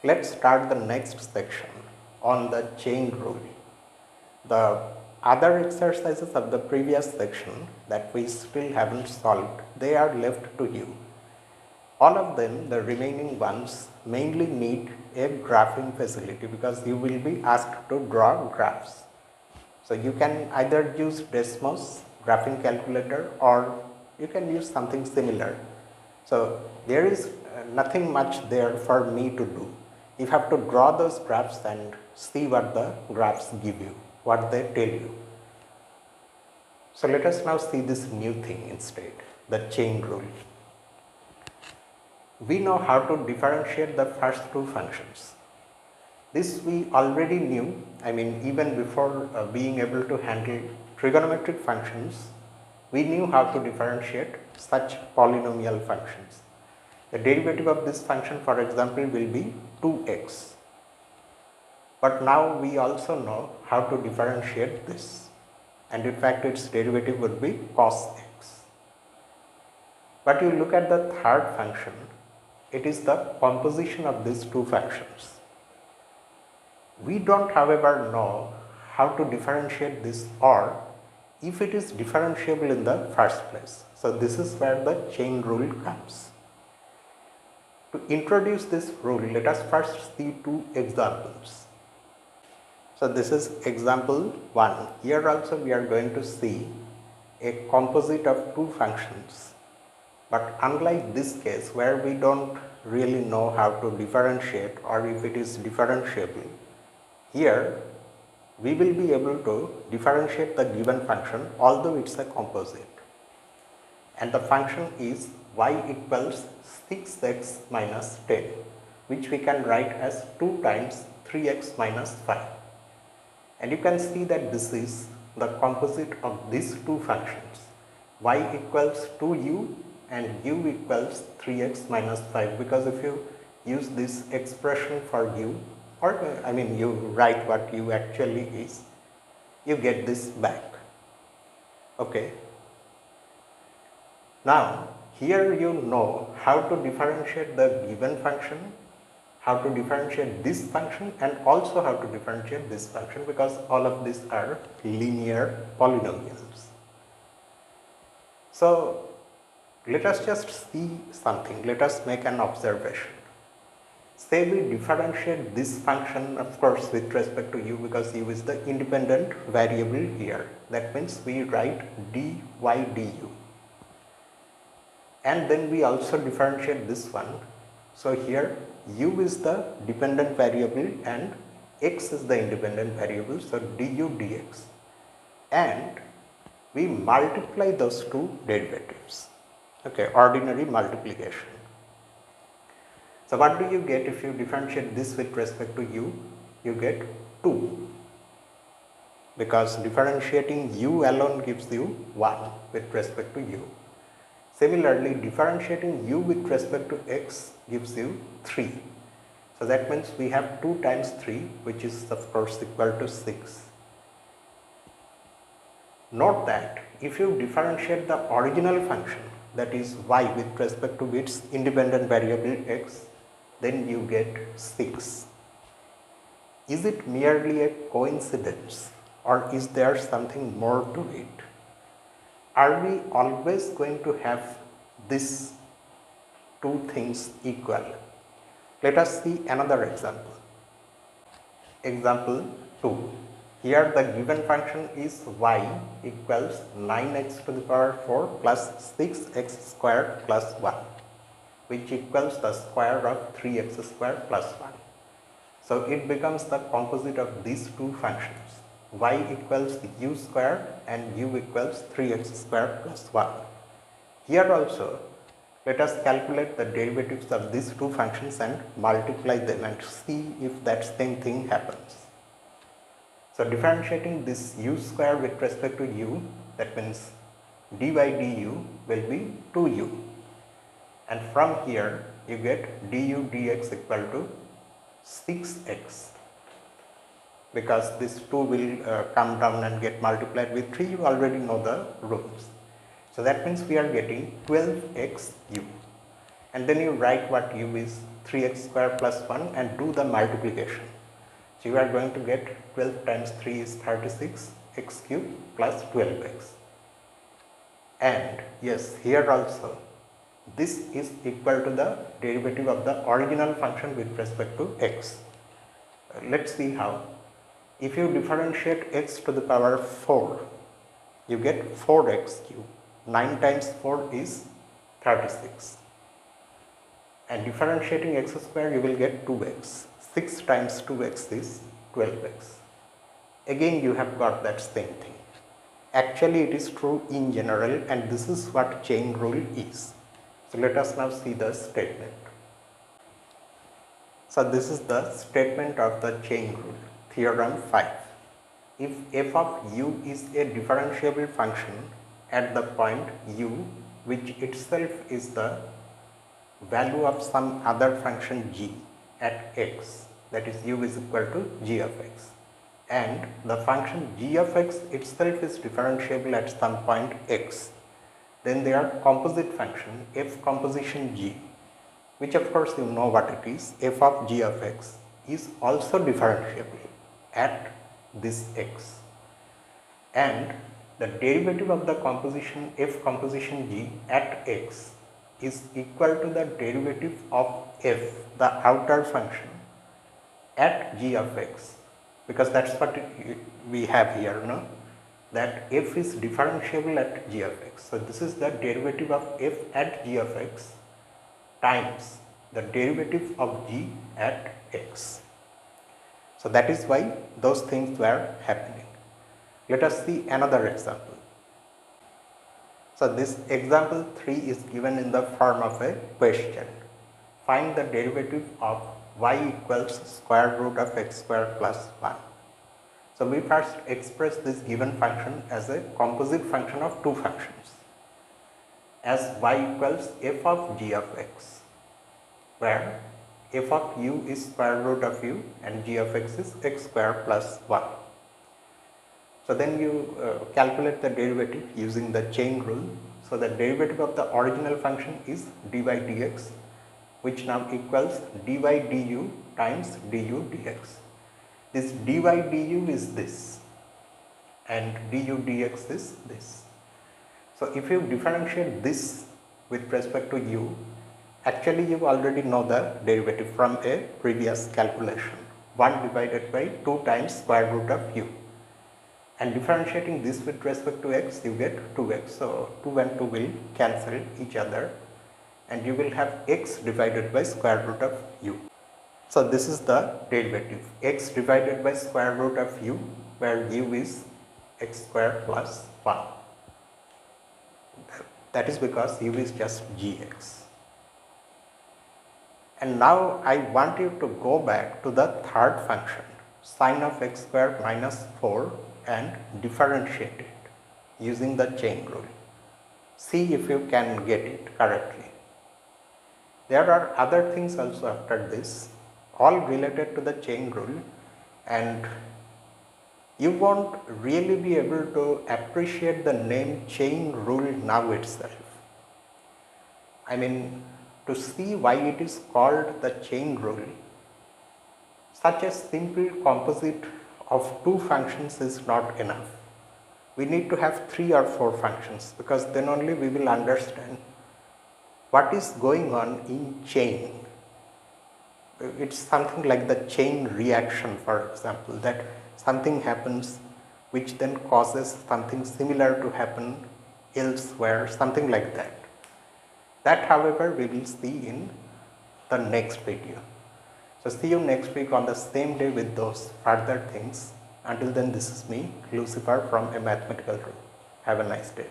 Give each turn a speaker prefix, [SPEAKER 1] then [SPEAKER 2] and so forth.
[SPEAKER 1] Let's start the next section on the chain rule. The other exercises of the previous section that we still haven't solved, they are left to you. All of them, the remaining ones, mainly need a graphing facility because you will be asked to draw graphs. So you can either use Desmos graphing calculator or you can use something similar. So there is nothing much there for me to do. You have to draw those graphs and see what the graphs give you, what they tell you. So let us now see this new thing instead, the chain rule. We know how to differentiate the first two functions. This we already knew, even before being able to handle trigonometric functions, we knew how to differentiate such polynomial functions. The derivative of this function, for example, will be 2x. But now we also know how to differentiate this, and in fact its derivative would be cos x. But you look at the third function, it is the composition of these two functions. We don't, however, know how to differentiate this or if it is differentiable in the first place. So this is where the chain rule comes. To introduce this rule, let us first see two examples. So this is example 1. Here also we are going to see a composite of two functions. But unlike this case where we don't really know how to differentiate or if it is differentiable, here we will be able to differentiate the given function although it's a composite. And the function is y equals 6x minus 10, which we can write as 2 times 3x minus 5. And you can see that this is the composite of these two functions, y equals 2u and u equals 3x minus 5, because if you use this expression for u, or you write what u actually is, you get this back. Okay. Now here you know how to differentiate the given function, how to differentiate this function, and also how to differentiate this function, because all of these are linear polynomials. So let us just see something, let us make an observation. Say we differentiate this function, of course, with respect to u, because u is the independent variable here. That means we write dy du. And then we also differentiate this one. So here u is the dependent variable and x is the independent variable, so du dx. And we multiply those two derivatives. Okay, ordinary multiplication. So what do you get if you differentiate this with respect to u? You get 2, because differentiating u alone gives you 1 with respect to u. Similarly, differentiating u with respect to x gives you 3. So that means we have 2 times 3, which is of course equal to 6. Note that if you differentiate the original function, that is y with respect to its independent variable x, then you get 6. Is it merely a coincidence or is there something more to it? Are we always going to have these two things equal? Let us see another example. Example 2. Here the given function is y equals 9x to the power 4 plus 6x squared plus 1, which equals the square of 3x squared plus 1. So it becomes the composite of these two functions, y equals u squared and u equals 3x squared plus 1. Here also, let us calculate the derivatives of these two functions and multiply them and see if that same thing happens. So differentiating this u square with respect to u, that means dy du will be 2u. And from here you get du dx equal to 6x, because this 2 will come down and get multiplied with 3. You already know the rules. So that means we are getting 12x u. And then you write what u is, 3x square plus 1 and do the multiplication. So you are going to get 12 times 3 is 36, x cube plus 12x. And yes, here also this is equal to the derivative of the original function with respect to x. Let's see how. If you differentiate x to the power 4, you get 4x cube. 9 times 4 is 36. And differentiating x square, you will get 2x. 6 times 2x is 12x. Again, you have got that same thing. Actually, it is true in general, and this is what chain rule is. So let us now see the statement. So this is the statement of the chain rule, theorem 5. If f of u is a differentiable function at the point u, which itself is the value of some other function g at x, that is u is equal to g of x, and the function g of x itself is differentiable at some point x, then they are composite function f composition g, which of course you know what it is. F of g of x is also differentiable at this x, and the derivative of the composition f composition g at x is equal to the derivative of f, the outer function, at g of x, because that's what we have here, no? That f is differentiable at g of x. So this is the derivative of f at g of x times the derivative of g at x. So that is why those things were happening. Let us see another example. So this example 3 is given in the form of a question. Find the derivative of y equals square root of x square plus 1. So we first express this given function as a composite function of two functions, as y equals f of g of x, where f of u is square root of u and g of x is x square plus 1. So then you calculate the derivative using the chain rule. So the derivative of the original function is dy dx, which now equals dy du times du dx. This dy du is this and du dx is this. So if you differentiate this with respect to u, actually you already know the derivative from a previous calculation. 1 divided by 2 times square root of u. And differentiating this with respect to x, you get 2x. So 2 and 2 will cancel each other and you will have x divided by square root of u. So this is the derivative, x divided by square root of u, where u is x square plus 1. That is because u is just gx. And now I want you to go back to the third function, sine of x square minus 4, and differentiate it using the chain rule. See if you can get it correctly. There are other things also after this, all related to the chain rule, and you won't really be able to appreciate the name chain rule now itself. I mean, to see why it is called the chain rule, such a simple composite of two functions is not enough. We need to have 3 or 4 functions, because then only we will understand what is going on in chain. It's something like the chain reaction, for example, that something happens which then causes something similar to happen elsewhere, something like that. That, however, we will see in the next video. So see you next week on the same day with those further things. Until then, this is me, Lucifer, from A Mathematical Room. Have a nice day.